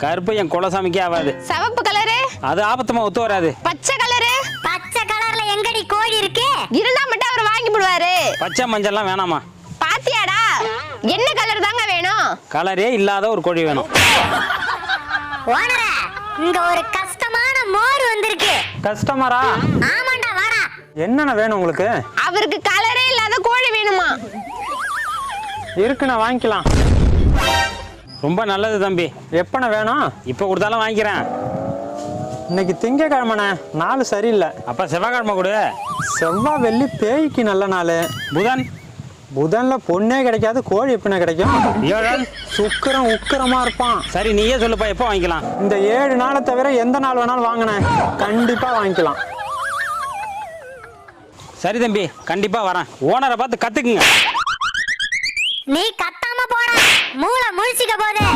கருப்பு என் குலசாமிக்கே ஆகாது. சிவப்பு கலரு அது ஆபத்துமா ஒத்து வராது. பச்சை கலரு பச்சை கலர்ல எங்கடி கோழி இருக்கு? இருந்தா மட்டும் அவர் வாங்கி போடுவாரு. பச்சை மஞ்சள்லாம் வேணாமா? பாத்தியாடா, என்ன கலர் தாங்க வேணும்? கலரே இல்லாத ஒரு கோழி வேணும். ஓனரே, இங்க ஒரு கஷ்டமான மோர் வந்திருக்கு. கஸ்டமரா? ஆமாண்டா, வாடா. என்னென்ன வேணும் உங்களுக்கு? அவருக்கு கலரே இல்லாத கோழி வேணுமா? இருக்குண்ணா, வாங்கிக்கலாம். ரொம்ப நல்லது தம்பி. எப்பண்ணா வேணும்? இப்போ கொடுத்தாலும் வாங்கிக்கிறேன். இன்னைக்கு திங்கக்கிழமைண்ணே, நாள் சரியில்லை. அப்போ செவ்வாய்க்கிழமை கொடு. செவ்வாய் வெள்ளி பேய்க்கு நல்ல நாள். புதன்? புதன்ல பொண்ணே கிடைக்காது, கோழி எப்படிண்ணே கிடைக்கும்? வியாழன்? சுக்கிரம் உக்கிரமா இருப்பான். சரி நீயே சொல்லுப்பா, எப்போ வாங்கிக்கலாம்? இந்த 7 நாளை தவிர எந்த நாள் வேணாலும் வாங்கினேன், கண்டிப்பா வாங்கிக்கலாம். சரி தம்பி, கண்டிப்பா வரேன். ஓனரை பார்த்து கத்துக்குங்க. நீ கத்தாம போடா, மூளை முழிச்சிக்க போதே.